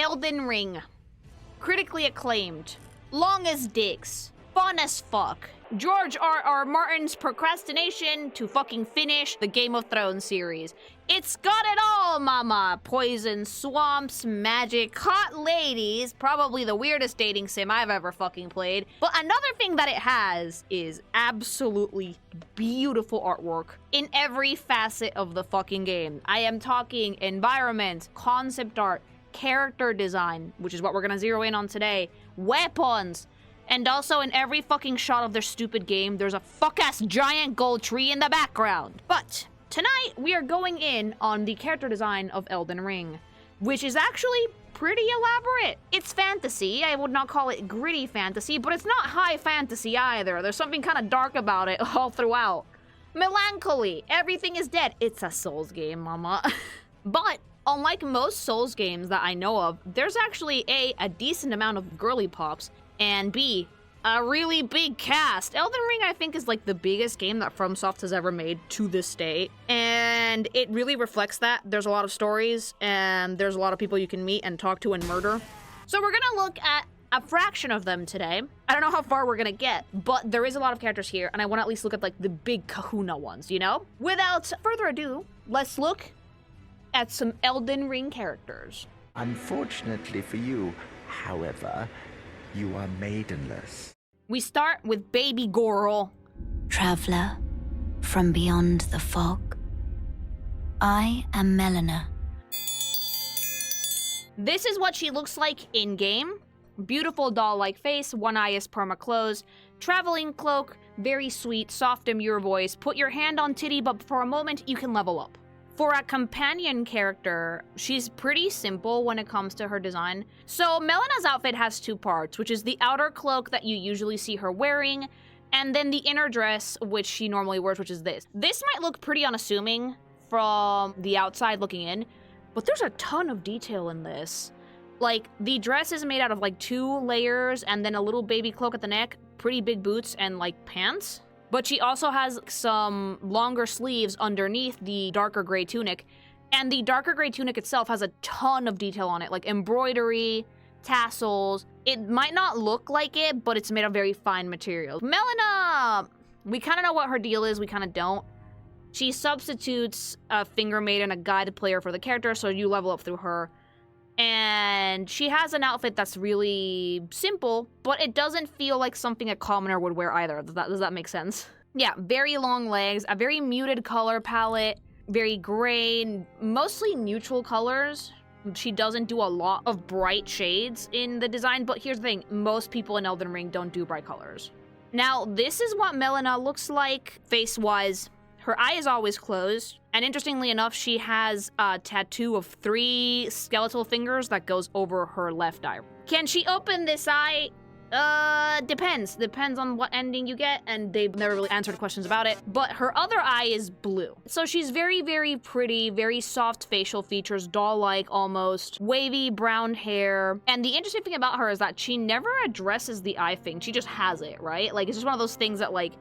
Elden Ring. Critically acclaimed. Long as dicks. Fun as fuck. George R.R. Martin's procrastination to fucking finish the Game of Thrones series. It's got it all, mama. Poison, swamps, magic, hot ladies. Probably the weirdest dating sim I've ever fucking played. But another thing that it has is absolutely beautiful artwork in every facet of the fucking game. I am talking environment, concept art, character design, which is what we're gonna zero in on today, weapons, and also in every fucking shot of their stupid game, there's a fuck-ass giant gold tree in the background. But tonight, we are going in on the character design of Elden Ring, which is actually pretty elaborate. It's fantasy. I would not call it gritty fantasy, but it's not high fantasy either. There's something kind of dark about it all throughout. Melancholy. Everything is dead. It's a Souls game, mama. But unlike most Souls games that I know of, there's actually a decent amount of girly pops, and B, a really big cast. Elden Ring, I think, is like the biggest game that FromSoft has ever made to this day, and it really reflects that. There's a lot of stories, and there's a lot of people you can meet and talk to and murder. So we're gonna look at a fraction of them today. I don't know how far we're gonna get, but there is a lot of characters here, and I want to at least look at like the big kahuna ones, you know? Without further ado, let's look at some Elden Ring characters. Unfortunately for you, however, you are maidenless. We start with baby girl. Traveler from beyond the fog. I am Melina. This is what she looks like in-game. Beautiful doll-like face, one eye is perma-closed, traveling cloak, very sweet, soft demure voice, put your hand on titty, but for a moment you can level up. For a companion character, she's pretty simple when it comes to her design. So Melina's outfit has two parts, which is the outer cloak that you usually see her wearing, and then the inner dress, which she normally wears, which is this. This might look pretty unassuming from the outside looking in, but there's a ton of detail in this. Like, the dress is made out of like 2 layers and then a little baby cloak at the neck, pretty big boots, and like pants. But she also has some longer sleeves underneath the darker gray tunic. And the darker gray tunic itself has a ton of detail on it, like embroidery, tassels. It might not look like it, but it's made of very fine material. Melina! We kind of know what her deal is, we kind of don't. She substitutes a finger maiden, a guide player for the character, so you level up through her. And she has an outfit that's really simple, but it doesn't feel like something a commoner would wear either. Does that make sense? Yeah, very long legs, a very muted color palette, very gray, mostly neutral colors. She doesn't do a lot of bright shades in the design, but here's the thing, most people in Elden Ring don't do bright colors. Now, this is what Melina looks like face-wise. Her eye is always closed, and interestingly enough, she has a tattoo of 3 skeletal fingers that goes over her left eye. Can she open this eye? Depends. Depends on what ending you get, and they've never really answered questions about it. But her other eye is blue. So she's very, very pretty, very soft facial features, doll-like almost, wavy brown hair. And the interesting thing about her is that she never addresses the eye thing. She just has it, right? Like, it's just one of those things that, like,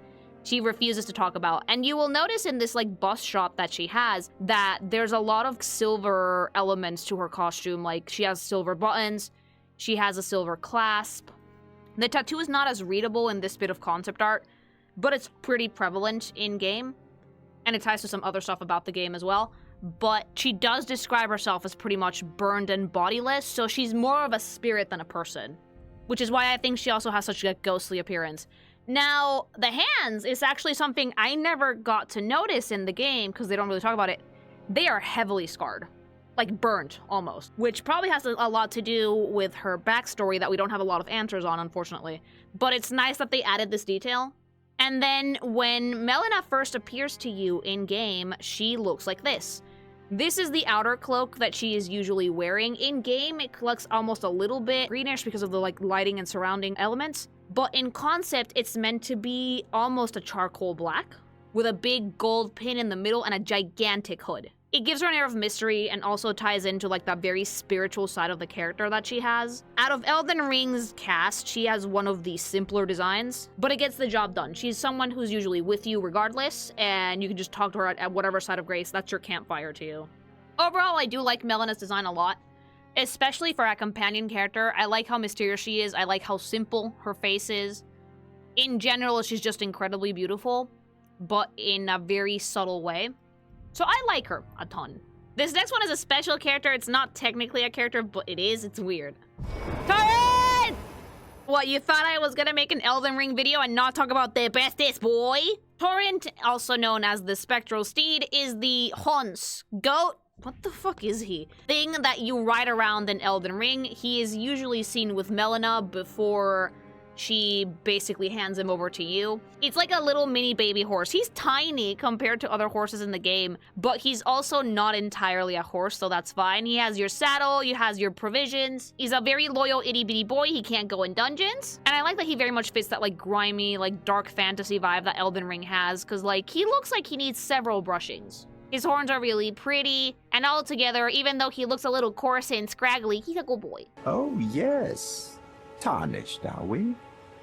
she refuses to talk about. And you will notice in this like bust shop that she has that there's a lot of silver elements to her costume. Like, she has silver buttons, she has a silver clasp. The tattoo is not as readable in this bit of concept art, but it's pretty prevalent in game. And it ties to some other stuff about the game as well. But she does describe herself as pretty much burned and bodiless, so she's more of a spirit than a person. Which is why I think she also has such a ghostly appearance. Now, the hands is actually something I never got to notice in the game because they don't really talk about it. They are heavily scarred. Like, burnt, almost. Which probably has a lot to do with her backstory that we don't have a lot of answers on, unfortunately. But it's nice that they added this detail. And then, when Melina first appears to you in-game, she looks like this. This is the outer cloak that she is usually wearing. In-game, it looks almost a little bit greenish because of the, like, lighting and surrounding elements. But in concept, it's meant to be almost a charcoal black, with a big gold pin in the middle and a gigantic hood. It gives her an air of mystery and also ties into like that very spiritual side of the character that she has. Out of Elden Ring's cast, she has one of the simpler designs, but it gets the job done. She's someone who's usually with you regardless, and you can just talk to her at whatever side of grace. That's your campfire to you. Overall, I do like Melina's design a lot. especially for a companion character. I like how mysterious she is. I like how simple her face is. In general, she's just incredibly beautiful, but in a very subtle way. So I like her a ton. This next one is a special character. It's not technically a character, but it is. It's weird. Torrent! What, you thought I was gonna make an Elden Ring video and not talk about the bestest boy? Torrent, also known as the Spectral Steed, is the Hons, goat, what the fuck is he? Thing that you ride around in Elden Ring. He is usually seen with Melina before she basically hands him over to you. It's like a little mini baby horse. He's tiny compared to other horses in the game, but he's also not entirely a horse, so that's fine. He has your saddle, he has your provisions. He's a very loyal itty bitty boy. He can't go in dungeons. And I like that he very much fits that like grimy, like dark fantasy vibe that Elden Ring has, because like he looks like he needs several brushings. His horns are really pretty, and altogether, even though he looks a little coarse and scraggly, he's a good boy. Oh, yes. Tarnished, are we?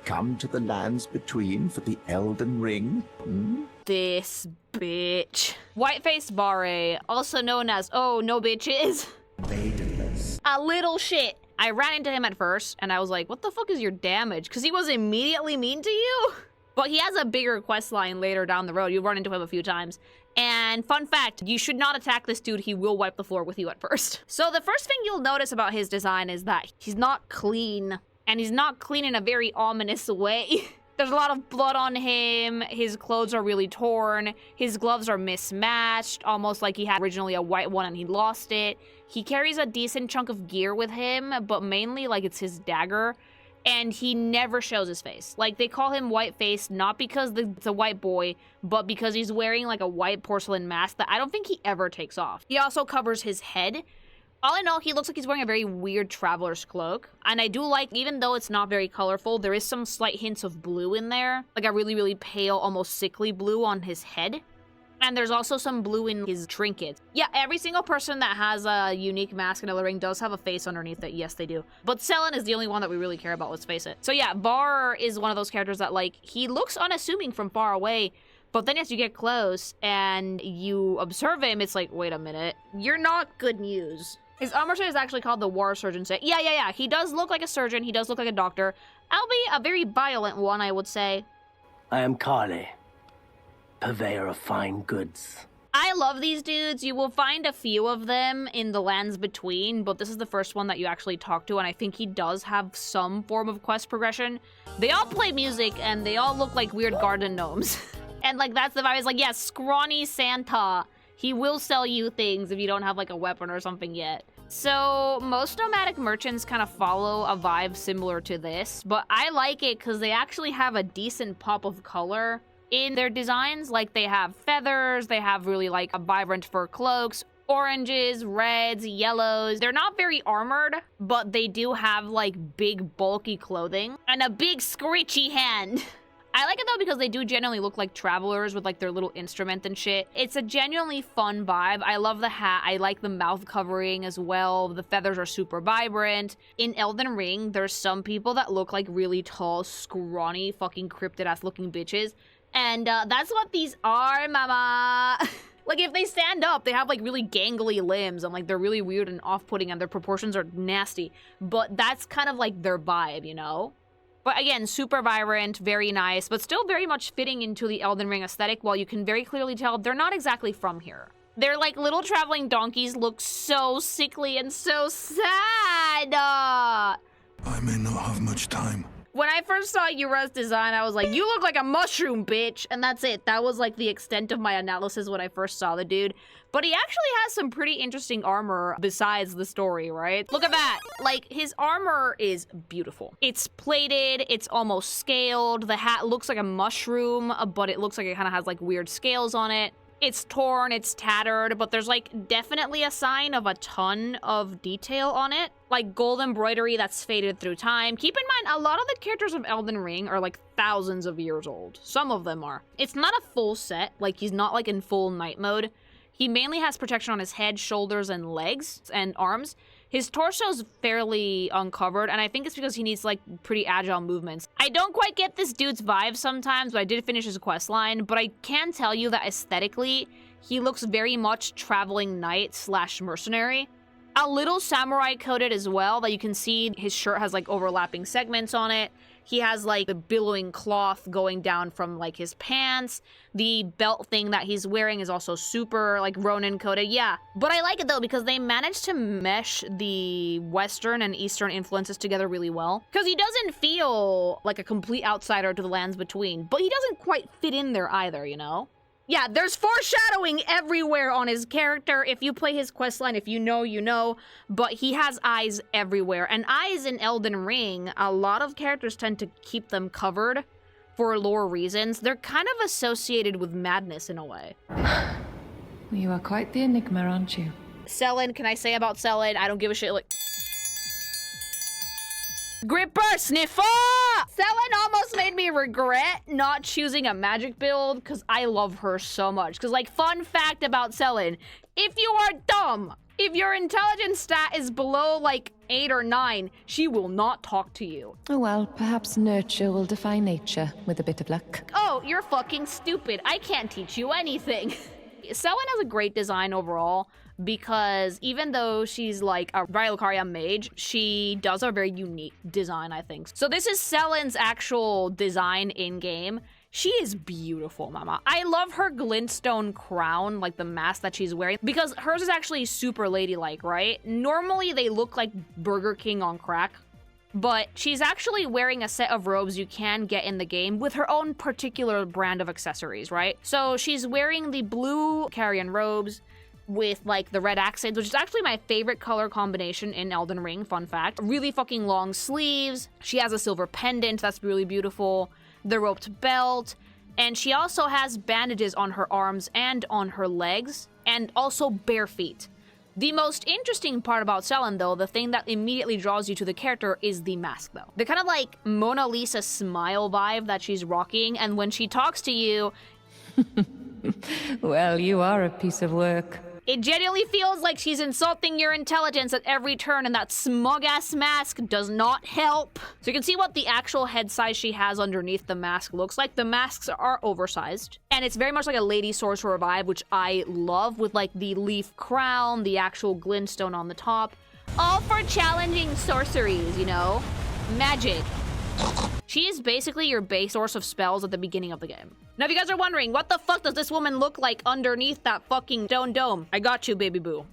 Come to the lands between for the Elden Ring? Hmm? This bitch. White-faced Varré, also known as, oh, no bitches. Maidenless. A little shit. I ran into him at first, and I was like, what the fuck is your damage? Because he was immediately mean to you? But he has a bigger quest line later down the road. You'll run into him a few times. And fun fact, you should not attack this dude. He will wipe the floor with you at first. So the first thing you'll notice about his design is that he's not clean. And he's not clean in a very ominous way. There's a lot of blood on him. His clothes are really torn. His gloves are mismatched, almost like he had originally a white one and he lost it. He carries a decent chunk of gear with him, but mainly like it's his dagger. And he never shows his face. Like, they call him white-faced not because it's a white boy, but because he's wearing like a white porcelain mask that I don't think he ever takes off. He also covers his head. All in all, he looks like he's wearing a very weird traveler's cloak. And I do like, even though it's not very colorful, there is some slight hints of blue in there. Like a really, really pale, almost sickly blue on his head. And there's also some blue in his trinkets. Yeah, every single person that has a unique mask in Elden Ring does have a face underneath it. Yes, they do. But Sellen is the only one that we really care about, let's face it. So yeah, Varré is one of those characters that, like, he looks unassuming from far away, but then as you get close and you observe him, it's like, wait a minute, you're not good news. His armor set is actually called the War Surgeon set. Yeah. He does look like a surgeon. He does look like a doctor. Albeit a very violent one, I would say. I am Kalé, purveyor of fine goods. I love these dudes. You will find a few of them in the lands between, but this is the first one that you actually talk to, and I think he does have some form of quest progression. They all play music, and they all look like weird garden gnomes. And, like, that's the vibe. It's like, yeah, scrawny Santa. He will sell you things if you don't have, like, a weapon or something yet. So, most nomadic merchants kind of follow a vibe similar to this, but I like it because they actually have a decent pop of color in their designs. Like, they have feathers, they have really, like, a vibrant fur cloaks, oranges, reds, yellows. They're not very armored, but they do have, like, big, bulky clothing and a big, screechy hand. I like it, though, because they do genuinely look like travelers with, like, their little instrument and shit. It's a genuinely fun vibe. I love the hat. I like the mouth covering as well. The feathers are super vibrant. In Elden Ring, there's some people that look like really tall, scrawny, fucking cryptid-ass looking bitches. And that's what these are, mama. Like, if they stand up, they have, like, really gangly limbs, and, like, they're really weird and off-putting, and their proportions are nasty. But that's kind of, like, their vibe, you know? But again, super vibrant, very nice, but still very much fitting into the Elden Ring aesthetic, while you can very clearly tell they're not exactly from here. They're like little traveling donkeys, look so sickly and so sad. I may not have much time. When I first saw Yura's design, I was like, you look like a mushroom, bitch. And that's it. That was like the extent of my analysis when I first saw the dude. But he actually has some pretty interesting armor besides the story, right? Look at that. Like, his armor is beautiful. It's plated, it's almost scaled. The hat looks like a mushroom, but it looks like it kind of has like weird scales on it. It's torn, it's tattered, but there's like definitely a sign of a ton of detail on it. Like gold embroidery that's faded through time. Keep in mind, a lot of the characters of Elden Ring are like thousands of years old. Some of them are. It's not a full set, like he's not like in full night mode. He mainly has protection on his head, shoulders, and legs, and arms. His torso's fairly uncovered, and I think it's because he needs, like, pretty agile movements. I don't quite get this dude's vibe sometimes, but I did finish his quest line, but I can tell you that aesthetically, he looks very much traveling knight / mercenary. A little samurai coated as well, that you can see his shirt has like overlapping segments on it. He has like the billowing cloth going down from like his pants. The belt thing that he's wearing is also super like Ronin coated. Yeah, but I like it though because they managed to mesh the Western and Eastern influences together really well. Because he doesn't feel like a complete outsider to the lands between, but he doesn't quite fit in there either, you know? Yeah, there's foreshadowing everywhere on his character. If you play his questline, if you know, you know. But he has eyes everywhere. And eyes in Elden Ring, a lot of characters tend to keep them covered for lore reasons. They're kind of associated with madness in a way. You are quite the enigma, aren't you? Sellen, can I say about Sellen? I don't give a shit, like... Gripper Sniffer! Sellen almost made me regret not choosing a magic build because I love her so much. Because, like, fun fact about Sellen, if you are dumb, if your intelligence stat is below, like, 8 or 9, she will not talk to you. Oh well, perhaps nurture will defy nature with a bit of luck. Oh, you're fucking stupid. I can't teach you anything. Sellen has a great design overall, because even though she's like a Railucaria mage, she does a very unique design, I think. So this is Sellen's actual design in-game. She is beautiful, mama. I love her glintstone crown, like the mask that she's wearing, because hers is actually super ladylike, right? Normally they look like Burger King on crack, but she's actually wearing a set of robes you can get in the game with her own particular brand of accessories, right? So she's wearing the blue carrion robes with like the red accents, which is actually my favorite color combination in Elden Ring, fun fact. Really fucking long sleeves. She has a silver pendant that's really beautiful, the roped belt, and she also has bandages on her arms and on her legs, and also bare feet. The most interesting part about Sellen, though, the thing that immediately draws you to the character, is the mask, though. The kind of like Mona Lisa smile vibe that she's rocking, and when she talks to you... Well, you are a piece of work. It genuinely feels like she's insulting your intelligence at every turn, and that smug-ass mask does not help. So you can see what the actual head size she has underneath the mask looks like. The masks are oversized, and it's very much like a Lady Sorcerer vibe, which I love, with like the leaf crown, the actual glintstone on the top. All for challenging sorceries, you know? Magic. She is basically your base source of spells at the beginning of the game. Now, if you guys are wondering, what the fuck does this woman look like underneath that fucking stone dome? I got you, baby boo.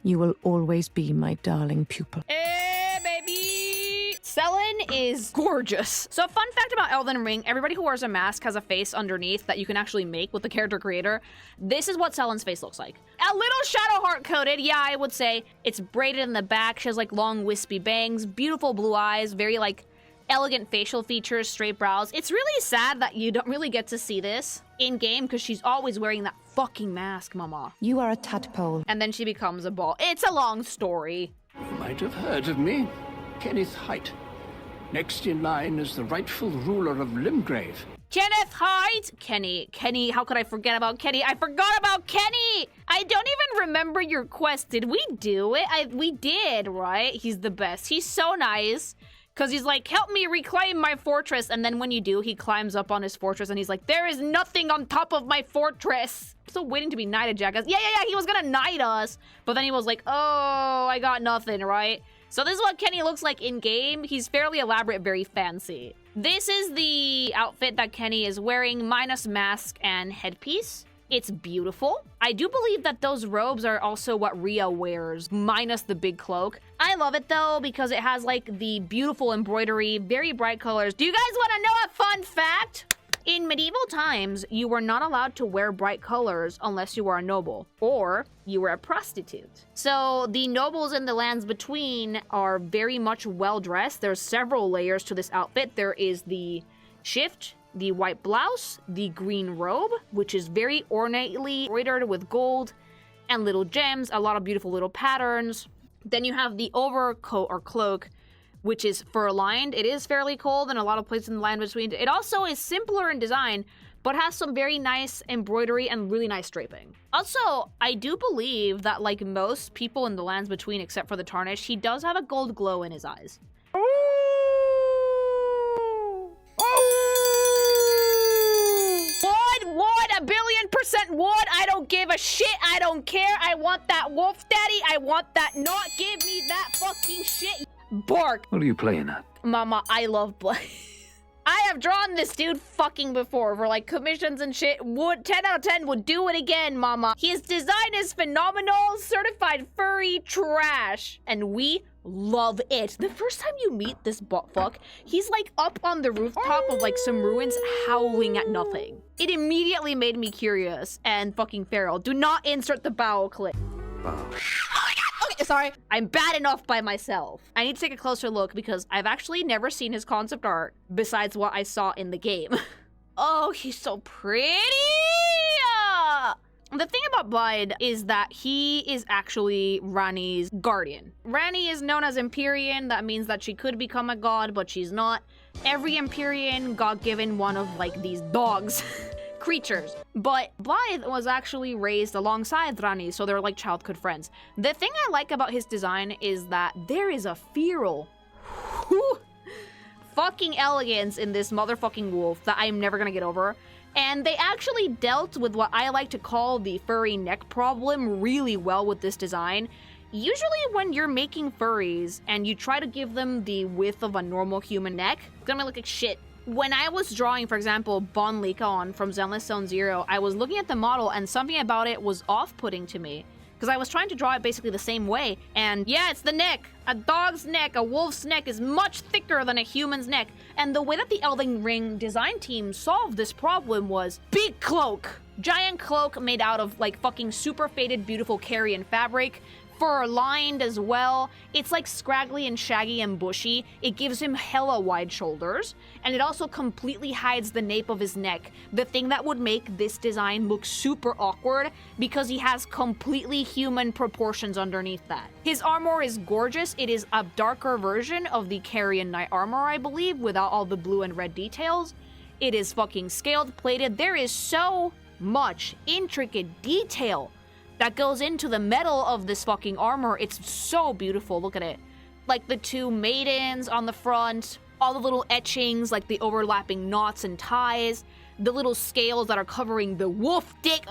You will always be my darling pupil. Hey, baby! Sellen is gorgeous. So, fun fact about Elden Ring, everybody who wears a mask has a face underneath that you can actually make with the character creator. This is what Sellen's face looks like. A little shadow heart coated, yeah, I would say. It's braided in the back. She has like long wispy bangs, beautiful blue eyes, very like elegant facial features, straight brows. It's really sad that you don't really get to see this in-game because she's always wearing that fucking mask, mama. You are a tadpole. And then she becomes a ball. It's a long story. You might have heard of me, Kenneth Haight. Next in line is the rightful ruler of Limgrave. Kenneth Haight! Kenny, how could I forget about Kenny? I forgot about Kenny! I don't even remember your quest. Did we do it? We did, right? He's the best. He's so nice. Because he's like, help me reclaim my fortress. And then when you do, he climbs up on his fortress and he's like, there is nothing on top of my fortress. I'm still waiting to be knighted, Jackass. Yeah, he was gonna knight us. But then he was like, oh, I got nothing, right? So this is what Kenny looks like in-game. He's fairly elaborate, very fancy. This is the outfit that Kenny is wearing, minus mask and headpiece. It's beautiful. I do believe that those robes are also what Rhea wears, minus the big cloak. I love it though, because it has like the beautiful embroidery, very bright colors. Do you guys want to know a fun fact? In medieval times, you were not allowed to wear bright colors unless you were a noble, or you were a prostitute. So the nobles in the lands between are very much well-dressed. There's several layers to this outfit. There is the shift, the white blouse, the green robe, which is very ornately embroidered with gold and little gems, a lot of beautiful little patterns. Then you have the overcoat or cloak, which is fur-lined. It is fairly cold in a lot of places in the land between. It also is simpler in design, but has some very nice embroidery and really nice draping. Also, I do believe that like most people in the lands between, except for the Tarnished, he does have a gold glow in his eyes. What? 1,000,000,000% wood. I don't give a shit. I don't care. I want that wolf daddy. I want that not. Give me that fucking shit. Bark. What are you playing at? Mama, I love Blaidd. I have drawn this dude fucking before for like commissions and shit. Would 10 out of 10 would do it again, mama. His design is phenomenal, certified furry trash, and we love it. The first time you meet this buttfuck, he's like up on the rooftop of like some ruins howling at nothing. It immediately made me curious and fucking feral. Do not insert the bowel clip. Okay, sorry. I'm bad enough by myself. I need to take a closer look because I've actually never seen his concept art besides what I saw in the game. Oh, he's so pretty! The thing about Blaidd is that he is actually Ranni's guardian. Ranni is known as Empyrean. That means that she could become a god, but she's not. Every Empyrean got given one of like these dogs. Creatures. But Blaidd was actually raised alongside Ranni, so they're like childhood friends. The thing I like about his design is that there is a feral fucking elegance in this motherfucking wolf that I'm never gonna get over. And they actually dealt with what I like to call the furry neck problem really well with this design. Usually when you're making furries and you try to give them the width of a normal human neck, it's gonna look like shit. When I was drawing, for example, Bon Likon from Zenless Zone Zero, I was looking at the model and something about it was off-putting to me. Because I was trying to draw it basically the same way. And yeah, it's the neck. A dog's neck, a wolf's neck is much thicker than a human's neck. And the way that the Elden Ring design team solved this problem was big cloak. Giant cloak made out of like fucking super faded, beautiful Carian fabric. Fur lined as well. It's like scraggly and shaggy and bushy. It gives him hella wide shoulders, and it also completely hides the nape of his neck. The thing that would make this design look super awkward because he has completely human proportions underneath that. His armor is gorgeous. It is a darker version of the Carian Knight armor, I believe, without all the blue and red details. It is fucking scaled plated. There is so much intricate detail that goes into the metal of this fucking armor. It's so beautiful. Look at it. Like the two maidens on the front, all the little etchings, like the overlapping knots and ties, the little scales that are covering the wolf dick.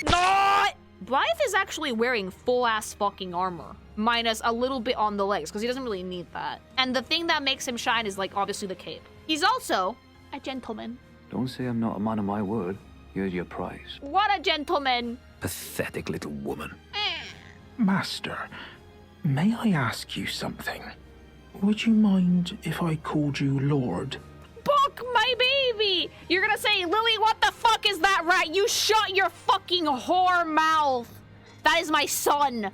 Not! Blaidd is actually wearing full-ass fucking armor, minus a little bit on the legs, because he doesn't really need that. And the thing that makes him shine is, like, obviously the cape. He's also a gentleman. Don't say I'm not a man of my word. Here's your prize. What a gentleman. Pathetic little woman. Master, may I ask you something? Would you mind if I called you Lord? Boc, my baby! You're gonna say, Lily, what the fuck is that rat? You shut your fucking whore mouth! That is my son!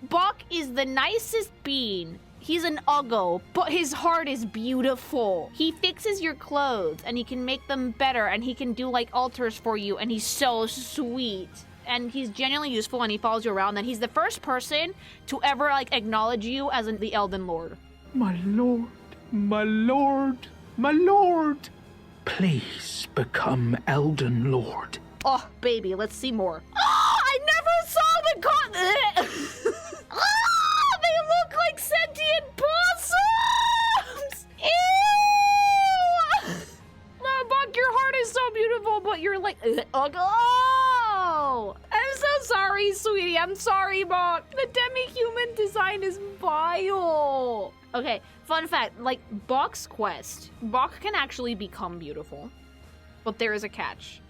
Boc is the nicest bean. He's an uggo, but his heart is beautiful. He fixes your clothes, and he can make them better, and he can do, like, altars for you, and he's so sweet. And he's genuinely useful, and he follows you around, and he's the first person to ever, like, acknowledge you as the Elden Lord. My lord, my lord, my lord! Please become Elden Lord. Oh, baby, let's see more. Oh, I never saw the oh, they look like sentient possums! Ew! No, Boc, your heart is so beautiful, but you're like, oh! I'm so sorry, sweetie. I'm sorry, Boc. The demi-human design is vile. Okay, fun fact, like, Boc's quest, Boc can actually become beautiful, but there is a catch.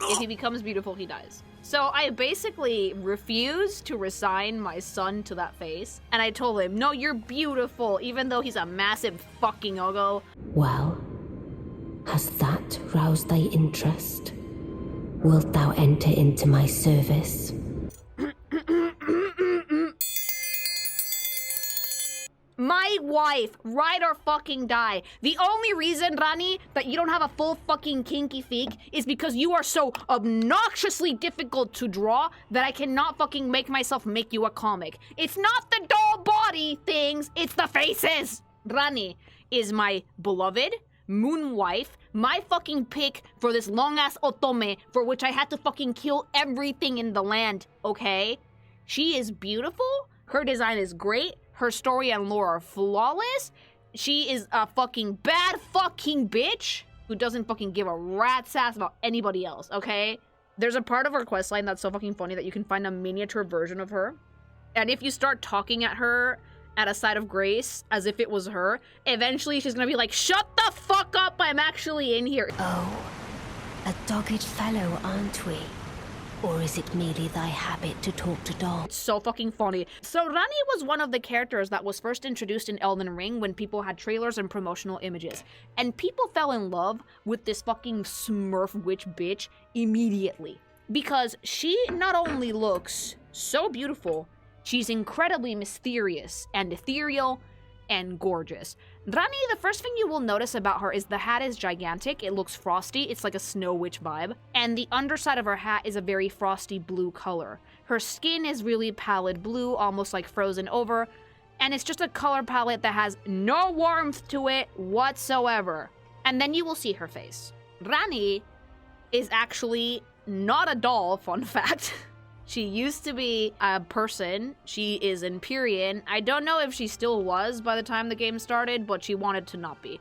If he becomes beautiful, he dies. So I basically refused to resign my son to that face, and I told him, no, you're beautiful, even though he's a massive fucking uggo. Well, has that roused thy interest? Wilt thou enter into my service? My wife, ride or fucking die. The only reason, Ranni, that you don't have a full fucking kinky feek is because you are so obnoxiously difficult to draw that I cannot fucking make myself make you a comic. It's not the doll body things, it's the faces. Ranni is my beloved moon wife, my fucking pick for this long-ass otome for which I had to fucking kill everything in the land, okay? She is beautiful, her design is great, her story and lore are flawless. She is a fucking bad fucking bitch who doesn't fucking give a rat's ass about anybody else, okay? There's a part of her questline that's so fucking funny that you can find a miniature version of her. And if you start talking at her at a side of grace as if it was her, eventually she's gonna be like, shut the fuck up, I'm actually in here. Oh, a dogged fellow, aren't we? Or is it merely thy habit to talk to dogs? It's so fucking funny. So Ranni was one of the characters that was first introduced in Elden Ring when people had trailers and promotional images. And people fell in love with this fucking smurf witch bitch immediately. Because she not only looks so beautiful, she's incredibly mysterious and ethereal and gorgeous. Ranni, the first thing you will notice about her is the hat is gigantic. It looks frosty. It's like a snow witch vibe. And the underside of her hat is a very frosty blue color. Her skin is really pallid blue, almost like frozen over. And it's just a color palette that has no warmth to it whatsoever. And then you will see her face. Ranni is actually not a doll, fun fact. She used to be a person. She is Empyrean. I don't know if she still was by the time the game started, but she wanted to not be.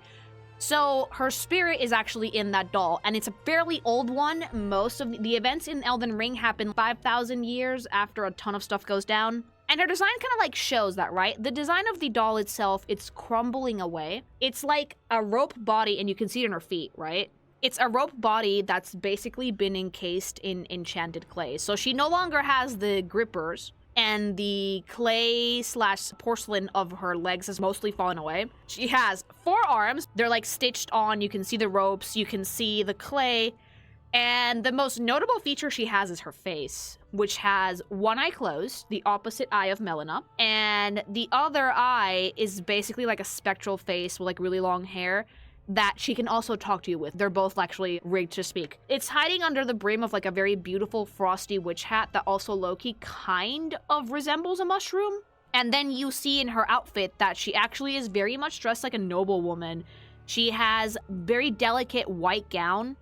So her spirit is actually in that doll, and it's a fairly old one. Most of the events in Elden Ring happen 5,000 years after a ton of stuff goes down. And her design kind of like shows that, right? The design of the doll itself, it's crumbling away. It's like a rope body, and you can see it in her feet, right? It's a rope body that's basically been encased in enchanted clay. So she no longer has the grippers, and the clay / porcelain of her legs has mostly fallen away. She has 4 arms. They're like stitched on. You can see the ropes. You can see the clay. And the most notable feature she has is her face, which has one eye closed, the opposite eye of Melina. And the other eye is basically like a spectral face with like really long hair that she can also talk to you with. They're both actually rigged to speak. It's hiding under the brim of like a very beautiful frosty witch hat that also low-key kind of resembles a mushroom. And then you see in her outfit that she actually is very much dressed like a noblewoman. She has very delicate white gown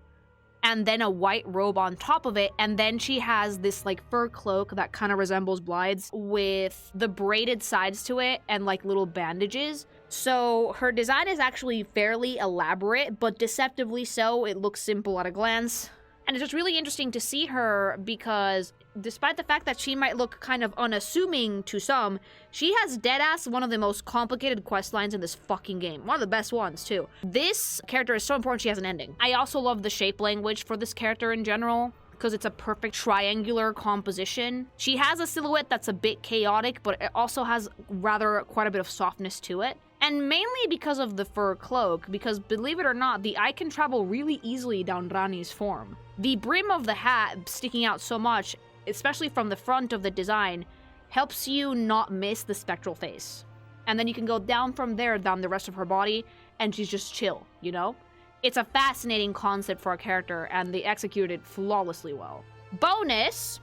and then a white robe on top of it, and then she has this like fur cloak that kind of resembles Blaidd's with the braided sides to it and like little bandages. So her design is actually fairly elaborate, but deceptively so. It looks simple at a glance. And it's just really interesting to see her because despite the fact that she might look kind of unassuming to some, she has deadass one of the most complicated quest lines in this fucking game. One of the best ones, too. This character is so important she has an ending. I also love the shape language for this character in general, because it's a perfect triangular composition. She has a silhouette that's a bit chaotic, but it also has quite a bit of softness to it. And mainly because of the fur cloak, because believe it or not, the eye can travel really easily down Ranni's form. The brim of the hat sticking out so much, especially from the front of the design, helps you not miss the spectral face. And then you can go down from there, down the rest of her body, and she's just chill, you know? It's a fascinating concept for a character, and they execute it flawlessly well. Bonus!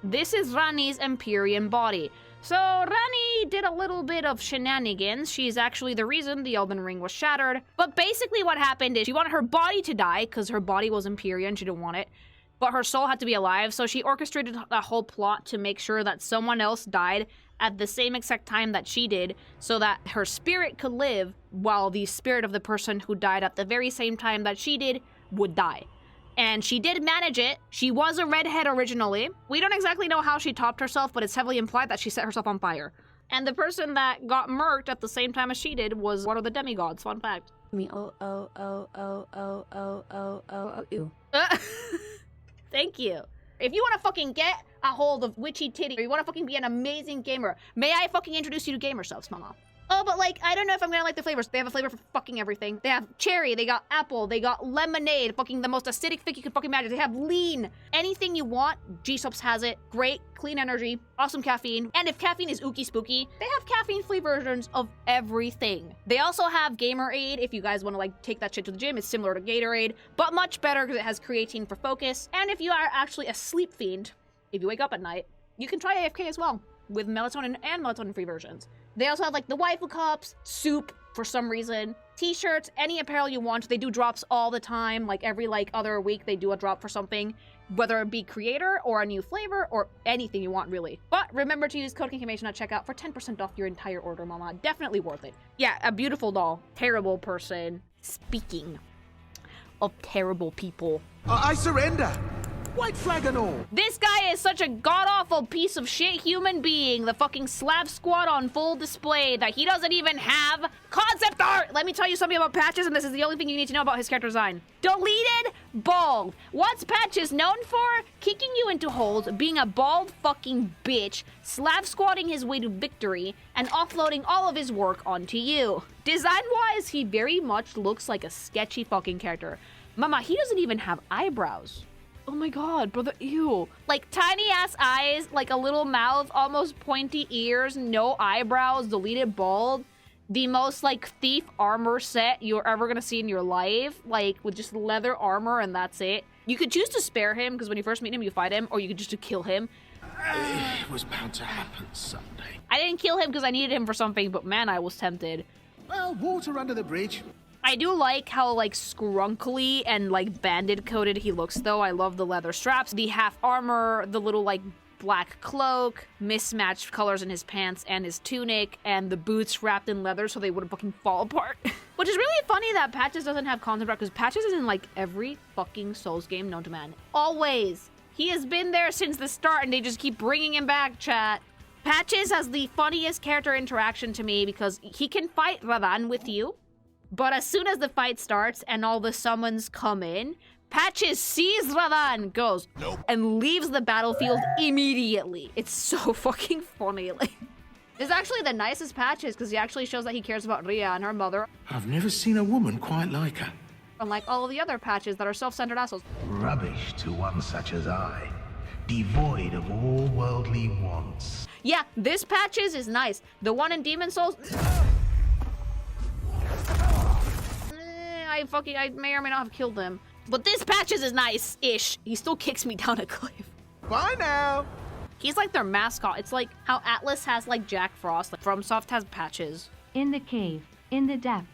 This is Ranni's Empyrean body. So Ranni did a little bit of shenanigans. She's actually the reason the Elden Ring was shattered. But basically what happened is she wanted her body to die, because her body was Empyrean, she didn't want it. But her soul had to be alive, so she orchestrated a whole plot to make sure that someone else died at the same exact time that she did, so that her spirit could live, while the spirit of the person who died at the very same time that she did would die. And she did manage it. She was a redhead originally. We don't exactly know how she topped herself, but it's heavily implied that she set herself on fire. And the person that got murked at the same time as she did was one of the demigods, fun fact. Thank you. If you want to fucking get a hold of Witchy Titty, or you want to fucking be an amazing gamer, may I fucking introduce you to Gamer Subs, mama? Oh, but like, I don't know if I'm gonna like the flavors. They have a flavor for fucking everything. They have cherry, they got apple, they got lemonade, fucking the most acidic thing you can fucking imagine. They have lean. Anything you want, G-Subs has it. Great, clean energy, awesome caffeine. And if caffeine is ooky spooky, they have caffeine-free versions of everything. They also have Gamerade if you guys want to like take that shit to the gym. It's similar to Gatorade, but much better because it has creatine for focus. And if you are actually a sleep fiend, if you wake up at night, you can try AFK as well with melatonin and melatonin-free versions. They also have like the waifu cups, soup for some reason, t-shirts, any apparel you want. They do drops all the time. Like every like other week they do a drop for something, whether it be creator or a new flavor or anything you want really. But remember to use code Kinkimation at checkout for 10% off your entire order, mama. Definitely worth it. Yeah, a beautiful doll. Terrible person. Speaking of terrible people. I surrender. White flag and all. This guy is such a god-awful piece of shit human being. The fucking Slav squad on full display that he doesn't even have concept art. Let me tell you something about Patches, and this is the only thing you need to know about his character design. Deleted bald. What's Patches known for? Kicking you into holes, being a bald fucking bitch, Slav squatting his way to victory, and offloading all of his work onto you. Design-wise, he very much looks like a sketchy fucking character. Mama, he doesn't even have eyebrows. Oh my god, brother, ew. Like, tiny-ass eyes, like a little mouth, almost pointy ears, no eyebrows, deleted bald. The most, like, thief armor set you're ever gonna see in your life. Like, with just leather armor and that's it. You could choose to spare him, because when you first meet him, you fight him, or you could just kill him. It was bound to happen someday. I didn't kill him because I needed him for something, but man, I was tempted. Well, water under the bridge. I do like how, like, scrunkly and, like, banded-coated he looks, though. I love the leather straps, the half armor, the little, like, black cloak, mismatched colors in his pants and his tunic, and the boots wrapped in leather so they wouldn't fucking fall apart. Which is really funny that Patches doesn't have concept art, because Patches is in, like, every fucking Souls game known to man. Always. He has been there since the start, and they just keep bringing him back, chat. Patches has the funniest character interaction to me, because he can fight Radan with you. But as soon as the fight starts and all the summons come in, Patches sees Radan, goes, nope, and leaves the battlefield immediately. It's so fucking funny. Like, it's actually the nicest Patches because he actually shows that he cares about Ria and her mother. I've never seen a woman quite like her. Unlike all of the other Patches that are self-centered assholes. Rubbish to one such as I, devoid of all worldly wants. Yeah, this Patches is nice. The one in Demon Souls... I may or may not have killed him. But this Patches is nice-ish. He still kicks me down a cliff. Bye now. He's like their mascot. It's like how Atlas has like Jack Frost. Like FromSoft has Patches. In the cave, in the depths,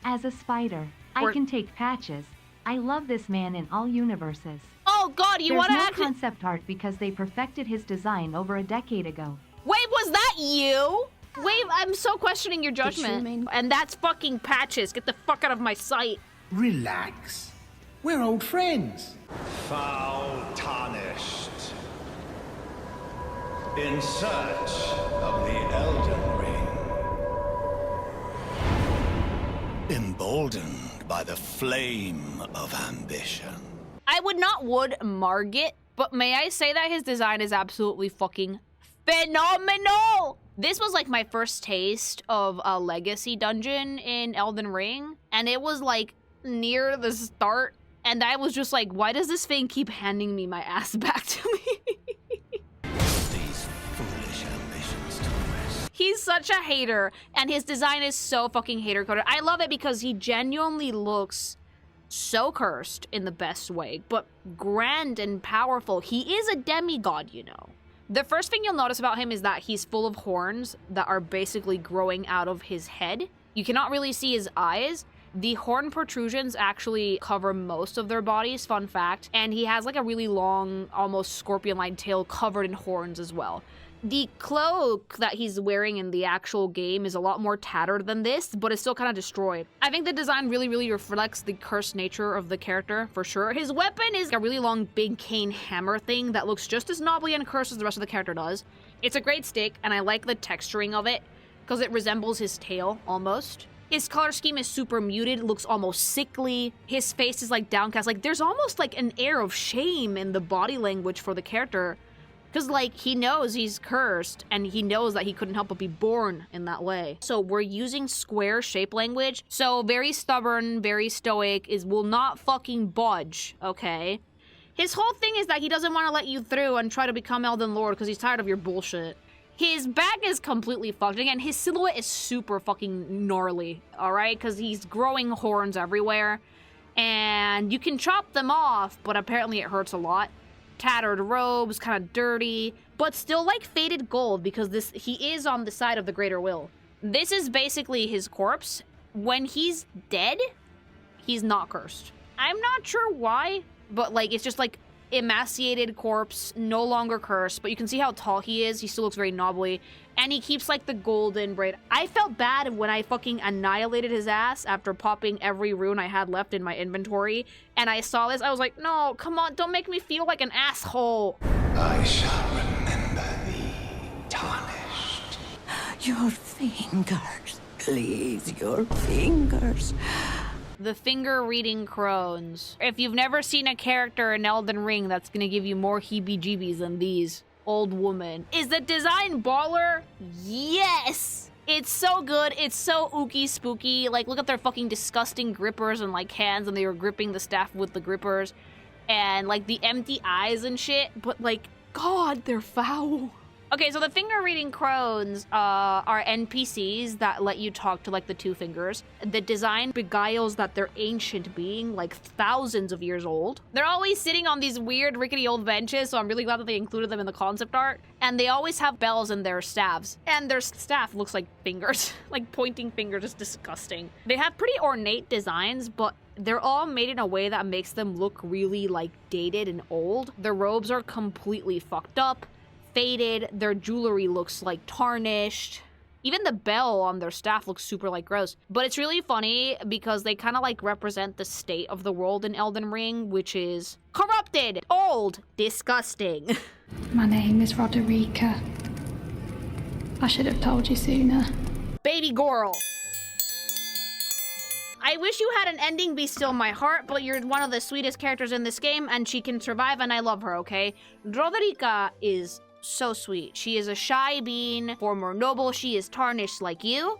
as a spider, I can take Patches. I love this man in all universes. Oh god, you want to There's no concept art because they perfected his design over a decade ago. Wait, was that you? Wait, I'm so questioning your judgment. And that's fucking Patches. Get the fuck out of my sight. Relax. We're old friends. Foul tarnished. In search of the Elden Ring. Emboldened by the flame of ambition. I would not would Margit, but may I say that his design is absolutely fucking phenomenal! This was like my first taste of a legacy dungeon in Elden Ring, and it was like near the start, and I was just like, why does this thing keep handing me my ass back to me? These foolish ambitions to rest. He's such a hater, and his design is so fucking hater-coded. I love it because he genuinely looks so cursed in the best way, but grand and powerful. He is a demigod, you know. The first thing you'll notice about him is that he's full of horns that are basically growing out of his head. You cannot really see his eyes. The horn protrusions actually cover most of their bodies, fun fact. And he has like a really long, almost scorpion-like tail covered in horns as well. The cloak that he's wearing in the actual game is a lot more tattered than this, but it's still kind of destroyed. I think the design really reflects the cursed nature of the character, for sure. His weapon is a really long, big cane hammer thing that looks just as knobbly and cursed as the rest of the character does. It's a great stick, and I like the texturing of it, because it resembles his tail, almost. His color scheme is super muted, looks almost sickly. His face is like downcast. Like, there's almost like an air of shame in the body language for the character. Because, like, he knows he's cursed, and he knows that he couldn't help but be born in that way. So we're using square shape language. So very stubborn, very stoic, will not fucking budge, okay? His whole thing is that he doesn't want to let you through and try to become Elden Lord because he's tired of your bullshit. His back is completely fucked. Again, his silhouette is super fucking gnarly, alright? Because he's growing horns everywhere. And you can chop them off, but apparently it hurts a lot. Tattered robes, kind of dirty, but still like faded gold because he is on the side of the Greater Will. This is basically his corpse. When he's dead, he's not cursed. I'm not sure why, but like it's just like emaciated corpse, no longer cursed, but you can see how tall he is. He still looks very knobbly. And he keeps like the golden braid. I felt bad when I fucking annihilated his ass after popping every rune I had left in my inventory. And I saw this, I was like, no, come on, don't make me feel like an asshole. I shall remember thee, tarnished. Your fingers, please, your fingers. The finger-reading crones. If you've never seen a character in Elden Ring that's gonna give you more heebie-jeebies than these, old woman. Is the design baller? Yes! It's so good. It's so ooky spooky. Like, look at their fucking disgusting grippers and, like, hands, and they were gripping the staff with the grippers. And, like, the empty eyes and shit. But, like, God, they're foul. Okay, so the finger-reading crones are NPCs that let you talk to, like, the two fingers. The design beguiles that they're ancient being, like, thousands of years old. They're always sitting on these weird, rickety old benches, so I'm really glad that they included them in the concept art. And they always have bells in their staves. And their staff looks like fingers. Like, pointing fingers is disgusting. They have pretty ornate designs, but they're all made in a way that makes them look really, like, dated and old. Their robes are completely fucked up, faded, their jewelry looks like tarnished. Even the bell on their staff looks super like gross. But it's really funny because they kind of like represent the state of the world in Elden Ring, which is corrupted, old, disgusting. My name is Roderika. I should have told you sooner. Baby girl. I wish you had an ending be still my heart, but you're one of the sweetest characters in this game, and she can survive, and I love her, okay? Roderika is so sweet. She is a shy being, former noble. She is tarnished like you.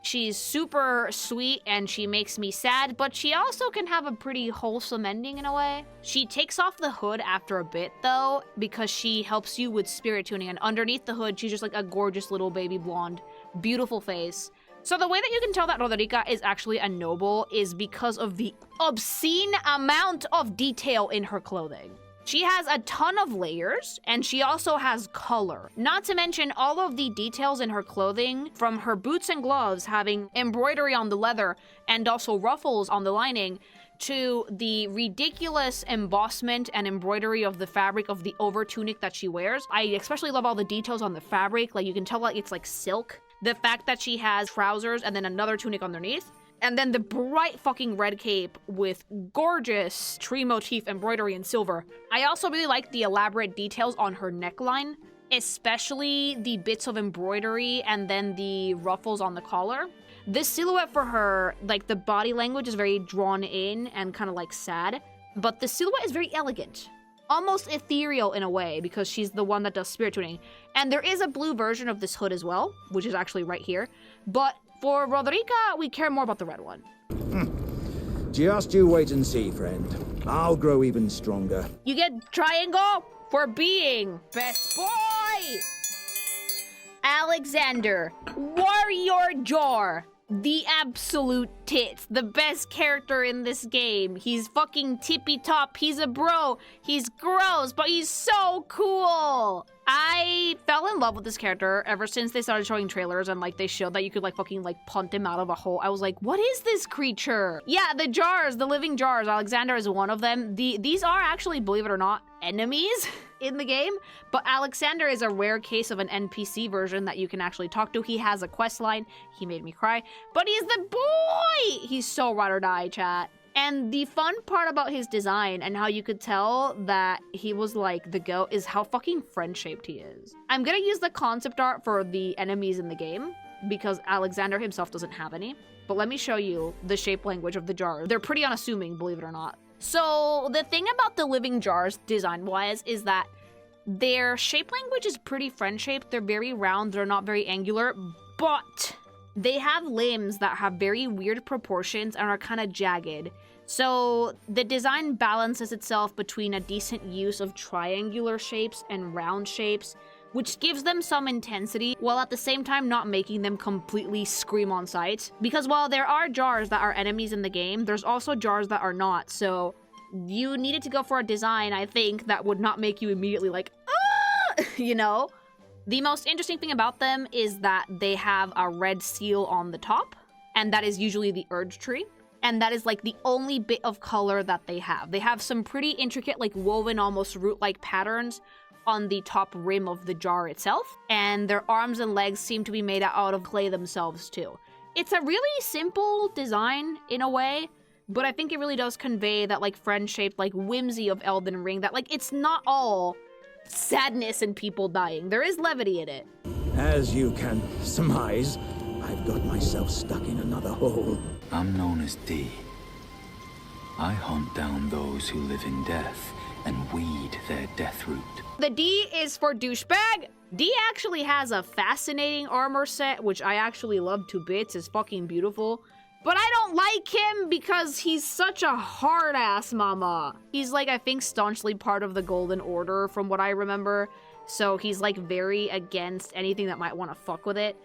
She's super sweet and she makes me sad, but she also can have a pretty wholesome ending in a way. She takes off the hood after a bit though, because she helps you with spirit tuning, and underneath the hood, she's just like a gorgeous little baby blonde. Beautiful face. So the way that you can tell that Roderika is actually a noble is because of the obscene amount of detail in her clothing. She has a ton of layers, and she also has color. Not to mention all of the details in her clothing, from her boots and gloves having embroidery on the leather and also ruffles on the lining, to the ridiculous embossment and embroidery of the fabric of the over tunic that she wears. I especially love all the details on the fabric. Like, you can tell that it's like silk. The fact that she has trousers and then another tunic underneath. And then the bright fucking red cape with gorgeous tree motif embroidery in silver. I also really like the elaborate details on her neckline, especially the bits of embroidery and then the ruffles on the collar. This silhouette for her, like the body language is very drawn in and kind of like sad, but the silhouette is very elegant. Almost ethereal in a way, because she's the one that does spirit tuning. And there is a blue version of this hood as well, which is actually right here. But for Roderika, we care more about the red one. Just you wait and see, friend. I'll grow even stronger. You get triangle for being best boy! Alexander, Warrior Jar. The absolute tits. The best character in this game. He's fucking tippy top. He's a bro. He's gross, but he's so cool. I fell in love with this character ever since they started showing trailers and like they showed that you could like fucking like punt him out of a hole. I was like, what is this creature? Yeah, the jars, the living jars. Alexander is one of them. These are actually, believe it or not, enemies in the game, but Alexander is a rare case of an NPC version that you can actually talk to. He has a quest line. He made me cry, but he's the boy. He's so ride or die, chat. And the fun part about his design and how you could tell that he was like the goat is how fucking friend-shaped he is. I'm gonna use the concept art for the enemies in the game because Alexander himself doesn't have any. But let me show you the shape language of the jars. They're pretty unassuming, believe it or not. So the thing about the living jars design-wise is that their shape language is pretty friend-shaped. They're very round, they're not very angular, but they have limbs that have very weird proportions and are kind of jagged. So the design balances itself between a decent use of triangular shapes and round shapes, which gives them some intensity, while at the same time not making them completely scream on sight. Because while there are jars that are enemies in the game, there's also jars that are not, so you needed to go for a design, I think, that would not make you immediately like, ah! You know? The most interesting thing about them is that they have a red seal on the top, and that is usually the Urge Tree. and that is like the only bit of color that they have. They have some pretty intricate, like woven almost root-like patterns on the top rim of the jar itself, and their arms and legs seem to be made out of clay themselves too. It's a really simple design in a way, but I think it really does convey that like friend-shaped like whimsy of Elden Ring, that like it's not all sadness and people dying. There is levity in it. As you can surmise, I've got myself stuck in another hole. I'm known as D. I hunt down those who live in death and weed their death root. The D is for douchebag. D actually has a fascinating armor set, which I actually love to bits. It's fucking beautiful. But I don't like him because he's such a hard-ass mama. He's like, I think, staunchly part of the Golden Order from what I remember. So he's like very against anything that might want to fuck with it.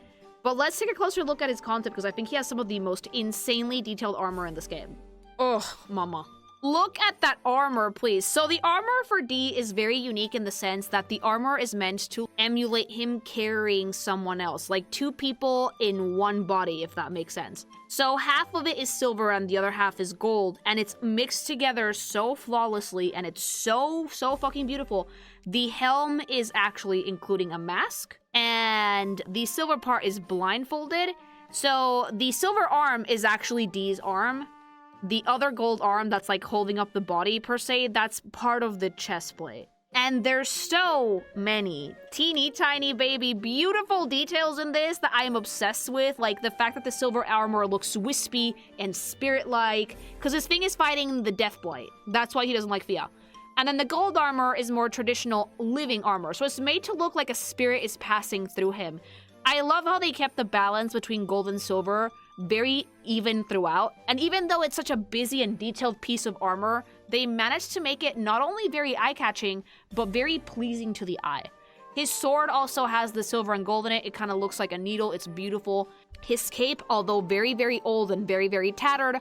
But let's take a closer look at his content because I think he has some of the most insanely detailed armor in this game. Ugh, mama. Look at that armor, please. So the armor for D is very unique in the sense that the armor is meant to emulate him carrying someone else, like two people in one body, if that makes sense. So half of it is silver and the other half is gold, and it's mixed together so flawlessly, and it's so fucking beautiful. The helm is actually including a mask, and the silver part is blindfolded. So the silver arm is actually D's arm. The other gold arm that's like holding up the body per se, that's part of the chest plate. And there's so many teeny tiny baby beautiful details in this that I am obsessed with. Like the fact that the silver armor looks wispy and spirit-like, because his thing is fighting the Death Blight. That's why he doesn't like Fia. And then the gold armor is more traditional living armor. So it's made to look like a spirit is passing through him. I love how they kept the balance between gold and silver very even throughout, and even though it's such a busy and detailed piece of armor, they managed to make it not only very eye-catching, but very pleasing to the eye. His sword also has the silver and gold in it. It kind of looks like a needle. It's beautiful. His cape, although very old and very tattered,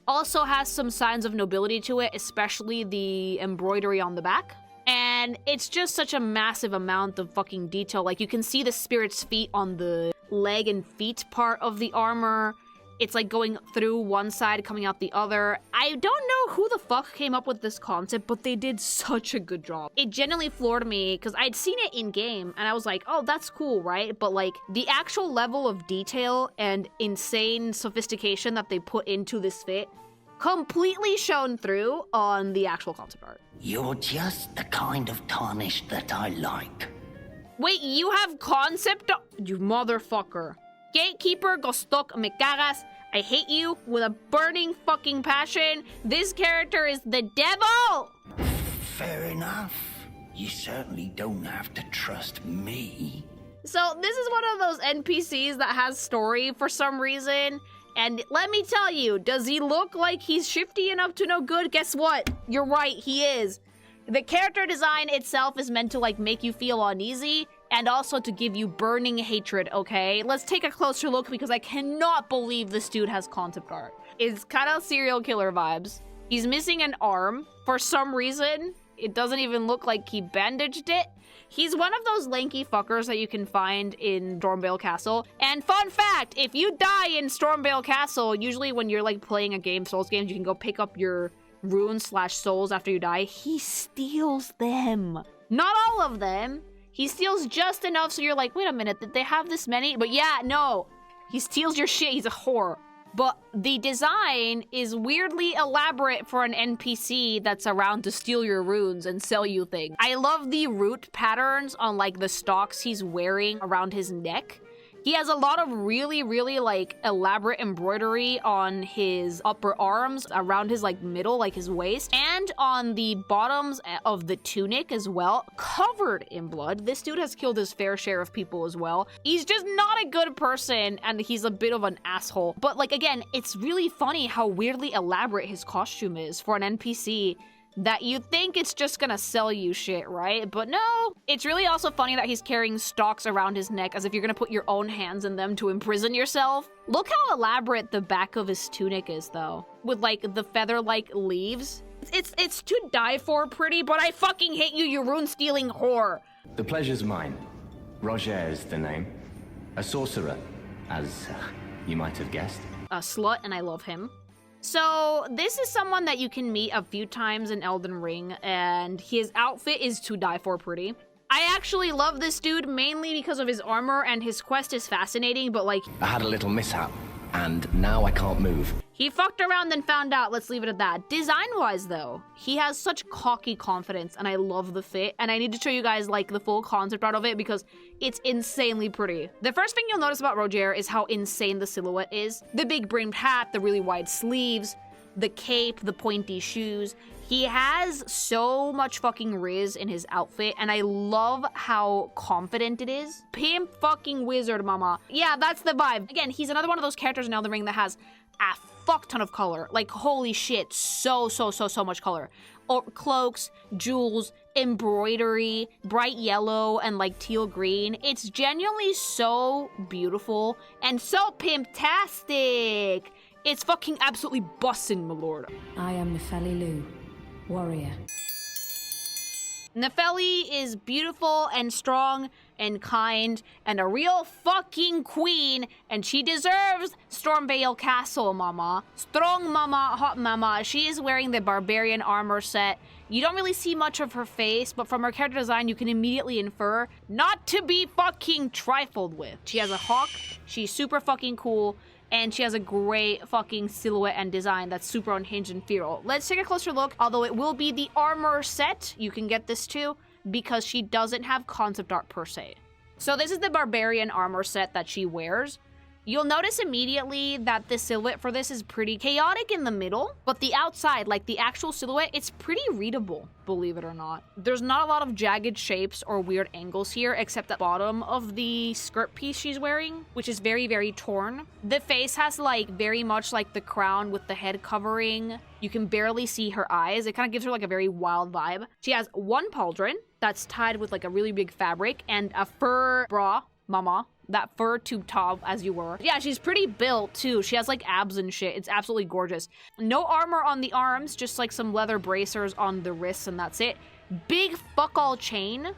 also has some signs of nobility to it, especially the embroidery on the back. And it's just such a massive amount of fucking detail. Like, you can see the spirit's feet on the leg and feet part of the armor. It's like going through one side, coming out the other. I don't know who the fuck came up with this concept, but they did such a good job. It genuinely floored me because I'd seen it in game and I was like, oh, that's cool, right? But like the actual level of detail and insane sophistication that they put into this fit completely shone through on the actual concept art. You're just the kind of tarnished that I like. Wait, you have concept art? You motherfucker. Gatekeepr Gostoc me cagas. I hate you with a burning fucking passion. This character is the devil! Fair enough. You certainly don't have to trust me. So this is one of those NPCs that has story for some reason. And let me tell you, does he look like he's shifty enough to know good? Guess what? You're right, he is. The character design itself is meant to like make you feel uneasy and also to give you burning hatred, okay? Let's take a closer look because I cannot believe this dude has concept art. It's kind of serial killer vibes. He's missing an arm for some reason. It doesn't even look like he bandaged it. He's one of those lanky fuckers that you can find in Stormveil Castle. And fun fact, if you die in Stormveil Castle, usually when you're like playing a game, Souls games, you can go pick up your runes/souls after you die. He steals them. Not all of them. He steals just enough so you're like, wait a minute, did they have this many? But yeah, no. He steals your shit. He's a whore. But the design is weirdly elaborate for an NPC that's around to steal your runes and sell you things. I love the root patterns on like the stalks he's wearing around his neck. He has a lot of really like elaborate embroidery on his upper arms, around his like middle, like his waist, and on the bottoms of the tunic as well, covered in blood. This dude has killed his fair share of people as well. He's just not a good person and he's a bit of an asshole. But like, again, it's really funny how weirdly elaborate his costume is for an NPC that you think it's just gonna sell you shit, right? But no. It's really also funny that he's carrying stalks around his neck as if you're gonna put your own hands in them to imprison yourself. Look how elaborate the back of his tunic is, though. With, like, the feather-like leaves. It's to die for pretty, but I fucking hate you, you rune-stealing whore. The pleasure's mine. Rogier is the name. A sorcerer, as you might have guessed. A slut, and I love him. So this is someone that you can meet a few times in Elden Ring, and his outfit is to die for pretty. I actually love this dude mainly because of his armor, and his quest is fascinating, but like... I had a little mishap, and now I can't move. He fucked around and found out, let's leave it at that. Design-wise, though, he has such cocky confidence, and I love the fit, and I need to show you guys, like, the full concept art of it, because it's insanely pretty. The first thing you'll notice about Rogier is how insane the silhouette is. The big brimmed hat, the really wide sleeves, the cape, the pointy shoes. He has so much fucking riz in his outfit, and I love how confident it is. Pimp fucking wizard, mama. Yeah, that's the vibe. Again, he's another one of those characters in Elden Ring that has a fuck ton of color. Like, holy shit, so much color. Cloaks, jewels, embroidery, bright yellow, and like teal green. It's genuinely so beautiful and so pimptastic. It's fucking absolutely bussin', my lord. I am Nepheli Loux, warrior. Nepheli is beautiful and strong and kind and a real fucking queen, and she deserves Stormveil Castle, mama. Strong mama, hot mama. She is wearing the barbarian armor set. You don't really see much of her face, but from her character design, you can immediately infer not to be fucking trifled with. She has a hawk. She's super fucking cool. And she has a great fucking silhouette and design that's super unhinged and feral. Let's take a closer look, although it will be the armor set. You can get this too, because she doesn't have concept art per se. So this is the barbarian armor set that she wears. You'll notice immediately that the silhouette for this is pretty chaotic in the middle, but the outside, like the actual silhouette, it's pretty readable, believe it or not. There's not a lot of jagged shapes or weird angles here, except the bottom of the skirt piece she's wearing, which is very torn. The face has like very much like the crown with the head covering. You can barely see her eyes. It kind of gives her like a very wild vibe. She has one pauldron that's tied with like a really big fabric and a fur bra, mama. That fur tube top, as you were. Yeah, she's pretty built, too. She has, like, abs and shit. It's absolutely gorgeous. No armor on the arms, just, like, some leather bracers on the wrists, and that's it. Big fuck-all chain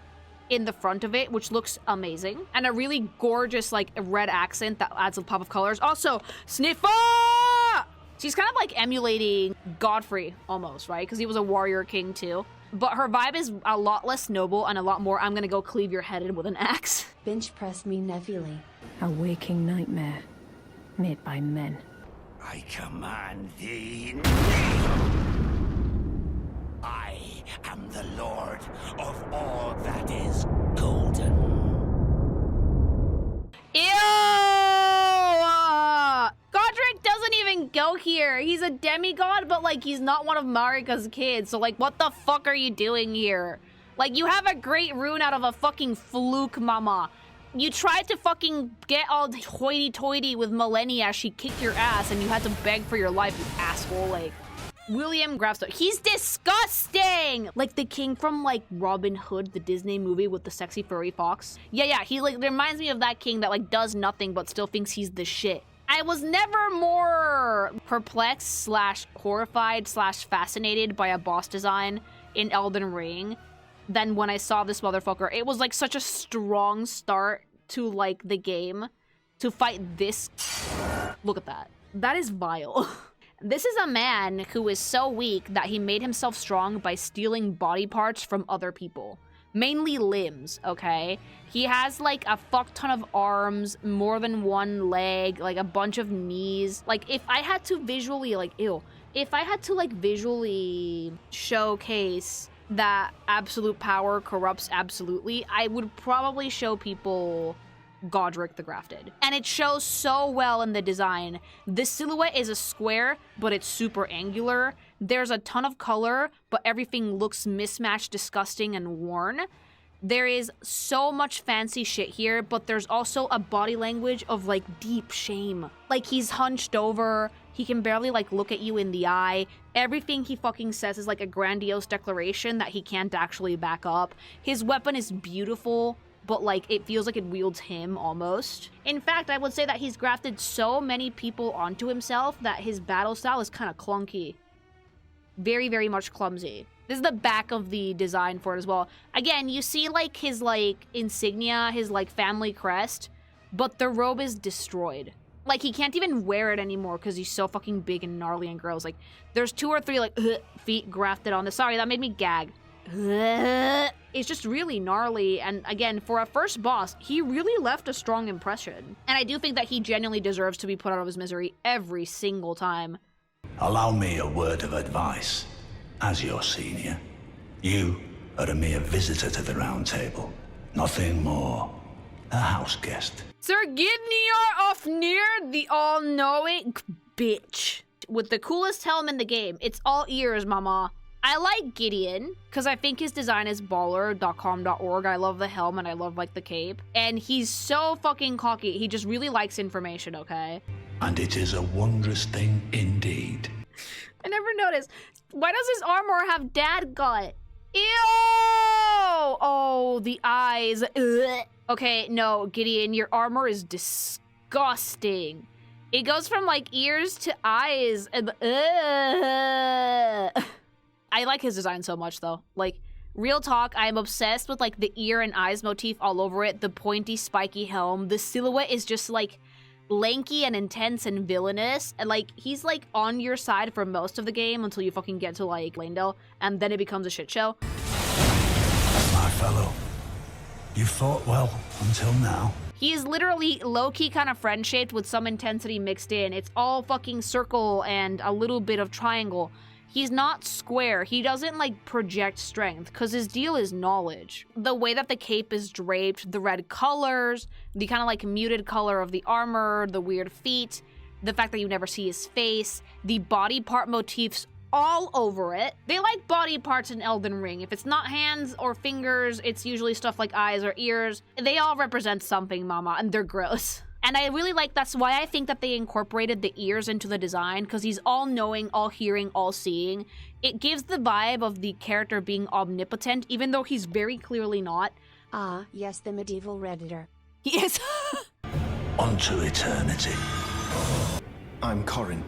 in the front of it, which looks amazing. And a really gorgeous, like, red accent that adds a pop of colors. Also, Sniffer! She's kind of, like, emulating Godfrey, almost, right? Because he was a warrior king, too. But her vibe is a lot less noble and a lot more, I'm gonna go cleave your head in with an axe. Bench press me Nepheli. A waking nightmare made by men. I command thee. I am the lord of all that is golden. Ew! Godric doesn't even go here. He's a demigod, but like he's not one of Marika's kids. So like, what the fuck are you doing here? Like, you have a great rune out of a fucking fluke, mama. You tried to fucking get all hoity-toity with Melina as she kicked your ass, and you had to beg for your life, you asshole. Like, William Grafted. He's disgusting! Like the king from, like, Robin Hood, the Disney movie with the sexy furry fox. Yeah, he, like, reminds me of that king that, like, does nothing but still thinks he's the shit. I was never more perplexed / horrified / fascinated by a boss design in Elden Ring than when I saw this motherfucker. It was, like, such a strong start to, like, the game to fight this. Look at that. That is vile. This is a man who is so weak that he made himself strong by stealing body parts from other people. Mainly limbs, okay? He has, like, a fuck ton of arms, more than one leg, like, a bunch of knees. Like, if I had to visually, like, if I had to, like, visually showcase that absolute power corrupts absolutely, I would probably show people Godric the Grafted. And it shows so well in the design. The silhouette is a square, but it's super angular. There's a ton of color, but everything looks mismatched, disgusting, and worn. There is so much fancy shit here, but there's also a body language of, like, deep shame. Like, he's hunched over, he can barely, like, look at you in the eye. Everything he fucking says is, like, a grandiose declaration that he can't actually back up. His weapon is beautiful, but, like, it feels like it wields him, almost. In fact, I would say that he's grafted so many people onto himself that his battle style is kind of clunky. Very much clumsy. This is the back of the design for it as well. Again, you see, like, his, like, insignia, his, like, family crest, but the robe is destroyed. Like, he can't even wear it anymore because he's so fucking big and gnarly and gross. Like, there's 2 or 3, like, feet grafted on this. Sorry, that made me gag. It's just really gnarly, and again, for a first boss, he really left a strong impression. And I do think that he genuinely deserves to be put out of his misery every single time. Allow me a word of advice. As your senior, you are a mere visitor to the Round Table. Nothing more. A house guest. Sir Gidnear of near the all-knowing bitch. With the coolest helm in the game. It's all ears, mama. I like Gideon, because I think his design is baller.com.org. I love the helm and I love, like, the cape. And he's so fucking cocky. He just really likes information, okay? And it is a wondrous thing indeed. I never noticed. Why does his armor have dad gut? Ew! Oh, the eyes. Ugh. Okay, no, Gideon, your armor is disgusting. It goes from, like, ears to eyes. I like his design so much, though. Like, real talk, I am obsessed with, like, the ear and eyes motif all over it. The pointy, spiky helm. The silhouette is just, like, lanky and intense and villainous. And, like, he's, like, on your side for most of the game until you fucking get to, like, Leyndell. And then it becomes a shit show. My fellow, you fought well until now. He is literally low-key kind of friend-shaped with some intensity mixed in. It's all fucking circle and a little bit of triangle. He's not square. He doesn't, like, project strength, because his deal is knowledge. The way that the cape is draped, the red colors, the kind of, like, muted color of the armor, the weird feet, the fact that you never see his face, the body part motifs all over it. They like body parts in Elden Ring. If it's not hands or fingers, it's usually stuff like eyes or ears. They all represent something, mama, and they're gross. And I really like, that's why I think that they incorporated the ears into the design, because he's all-knowing, all-hearing, all-seeing. It gives the vibe of the character being omnipotent, even though he's very clearly not. Ah, yes, the medieval Redditor. Yes. Onto eternity. I'm Corin,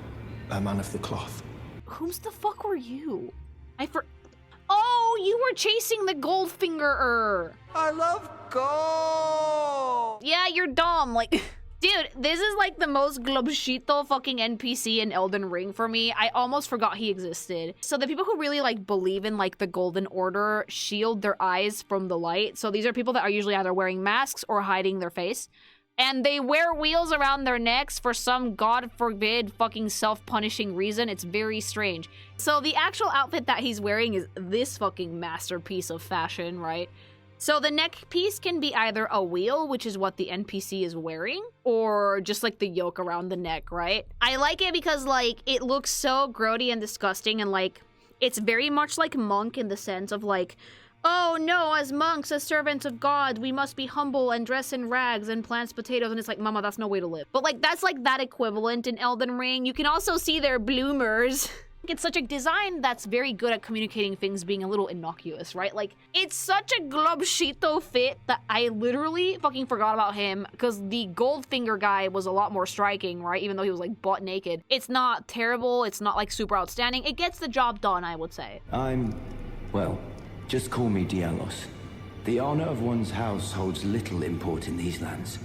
a man of the cloth. Whom's the fuck were you? Oh, you were chasing the Goldfinger-er. I love gold! Yeah, you're dumb, like... Dude, this is like the most globshito fucking NPC in Elden Ring for me. I almost forgot he existed. So the people who really like believe in like the Golden Order shield their eyes from the light. So these are people that are usually either wearing masks or hiding their face. And they wear wheels around their necks for some god forbid fucking self-punishing reason. It's very strange. So the actual outfit that he's wearing is this fucking masterpiece of fashion, right? So the neck piece can be either a wheel, which is what the NPC is wearing, or just like the yoke around the neck, right? I like it because like it looks so grody and disgusting, and like it's very much like Monk in the sense of like, oh no, as monks, as servants of God, we must be humble and dress in rags and plant potatoes. And it's like, mama, that's no way to live. But like that's like that equivalent in Elden Ring. You can also see their bloomers. It's such a design that's very good at communicating things being a little innocuous, right? Like, it's such a globshito fit that I literally fucking forgot about him because the Goldfinger guy was a lot more striking, right? Even though he was, like, butt naked. It's not terrible. It's not, like, super outstanding. It gets the job done, I would say. Well, just call me Dialos. The honor of one's house holds little import in these lands.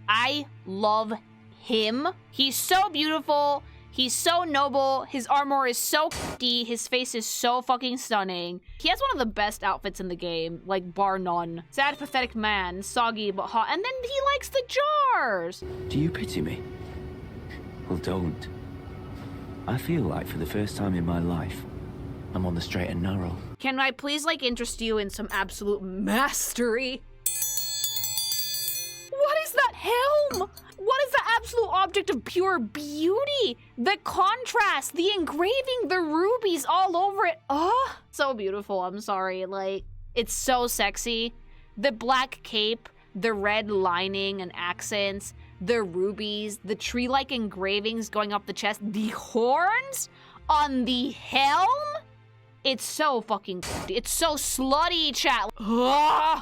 I love him. He's so beautiful. He's so noble, his armor is so hefty, his face is so fucking stunning. He has one of the best outfits in the game, like bar none. Sad, pathetic man, soggy but hot, and then he likes the jars! Do you pity me? Well, don't. I feel like for the first time in my life, I'm on the straight and narrow. Can I please, like, interest you in some absolute mastery? What is that helm? What is that absolute object of pure beauty? The contrast, the engraving, the rubies all over it. Oh, so beautiful. I'm sorry. Like, it's so sexy. The black cape, the red lining and accents, the rubies, the tree-like engravings going up the chest, the horns on the helm. It's so fucking good. It's so slutty, chat.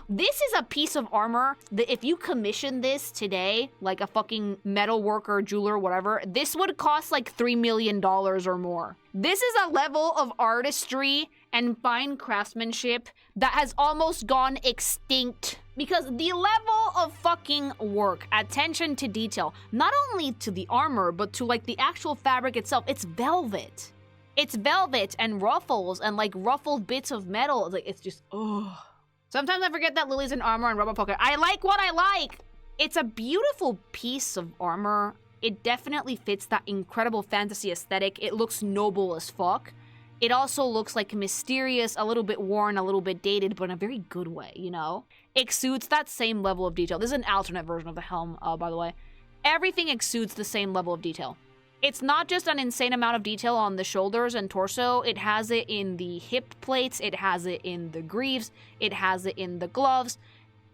This is a piece of armor that if you commission this today, like a fucking metal worker, jeweler, whatever, this would cost like $3 million or more. This is a level of artistry and fine craftsmanship that has almost gone extinct. Because the level of fucking work, attention to detail, not only to the armor, but to like the actual fabric itself, it's velvet. It's velvet and ruffles and like ruffled bits of metal. Like it's just, oh. Sometimes I forget that Lily's in armor and rubber poker. I like what I like. It's a beautiful piece of armor. It definitely fits that incredible fantasy aesthetic. It looks noble as fuck. It also looks like mysterious, a little bit worn, a little bit dated, but in a very good way, you know? Exudes that same level of detail. This is an alternate version of the helm, by the way. Everything exudes the same level of detail. It's not just an insane amount of detail on the shoulders and torso, it has it in the hip plates, it has it in the greaves, it has it in the gloves,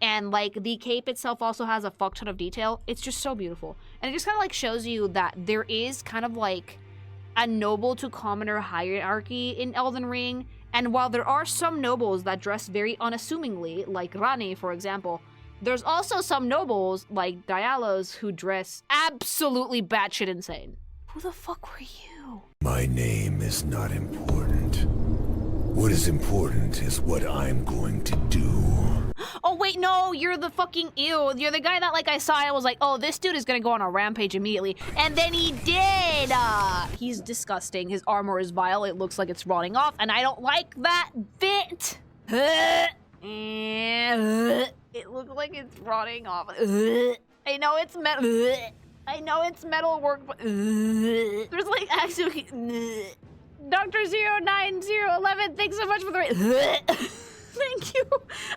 and like the cape itself also has a fuck ton of detail. It's just so beautiful. And it just kind of like shows you that there is kind of like a noble to commoner hierarchy in Elden Ring, and while there are some nobles that dress very unassumingly, like Ranni for example, there's also some nobles like Dialos who dress absolutely batshit insane. Who the fuck were you? My name is not important. What is important is what I'm going to do. Oh wait, no, you're the fucking ew. You're the guy that like I saw, I was like, oh, this dude is gonna go on a rampage immediately. And then he did! He's disgusting. His armor is vile. It looks like it's rotting off, and I don't like that bit. It looks like it's rotting off. I know it's metal. I know it's metal work, but there's like actually Dr. 09011, thanks so much for the thank you.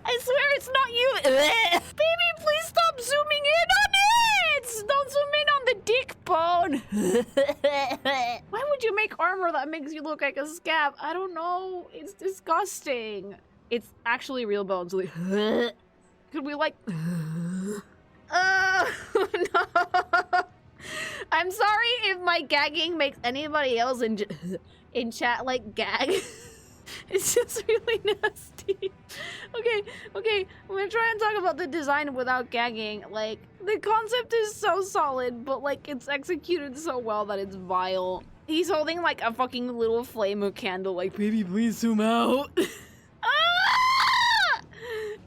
I swear it's not you. Baby, please stop zooming in on it. Don't zoom in on the dick bone. Why would you make armor that makes you look like a scab? I don't know. It's disgusting. It's actually real bones. Like, could we like... no. I'm sorry if my gagging makes anybody else in chat like gag. It's just really nasty. Okay, I'm gonna try and talk about the design without gagging. Like, the concept is so solid, but like it's executed so well that it's vile. He's holding like a fucking little flame of candle, like, baby, please zoom out.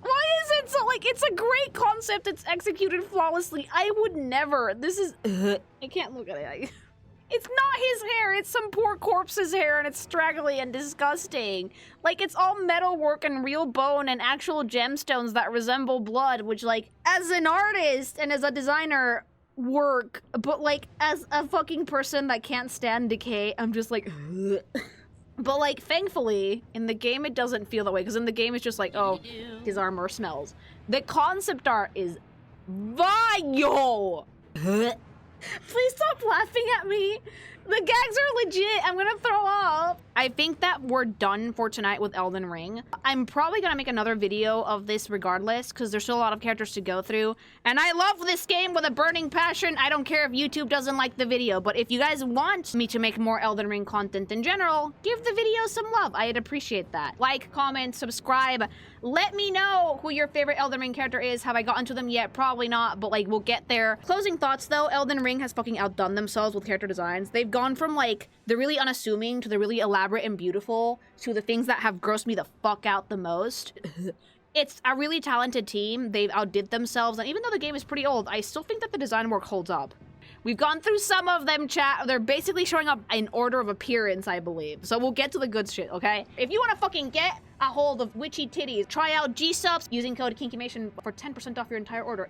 Why is it so, like, it's a great concept, it's executed flawlessly. I would never, this is, I can't look at it. It's not his hair, it's some poor corpse's hair, and it's straggly and disgusting. Like, it's all metal work and real bone and actual gemstones that resemble blood, which, like, as an artist and as a designer, work, but, like, as a fucking person that can't stand decay, I'm just like, But, like, thankfully, in the game it doesn't feel that way, because in the game it's just like, oh, his armor smells. The concept art is vile! Please stop laughing at me. The gags are legit. I'm gonna throw up. I think that we're done for tonight with Elden Ring. I'm probably gonna make another video of this regardless, because there's still a lot of characters to go through. And I love this game with a burning passion. I don't care if YouTube doesn't like the video, but if you guys want me to make more Elden Ring content in general, give the video some love. I'd appreciate that. Like, comment, subscribe. Let me know who your favorite Elden Ring character is. Have I gotten to them yet? Probably not, but like, we'll get there. Closing thoughts though, Elden Ring has fucking outdone themselves with character designs. They've gone from like the really unassuming to the really elaborate and beautiful to the things that have grossed me the fuck out the most. It's a really talented team. They've outdid themselves, and even though the game is pretty old, I still think that the design work holds up. We've gone through some of them, chat. They're basically showing up in order of appearance, I believe. So we'll get to the good shit, okay? If you want to fucking get a hold of witchy titties, try out G-Subs using code KinkyMation for 10% off your entire order.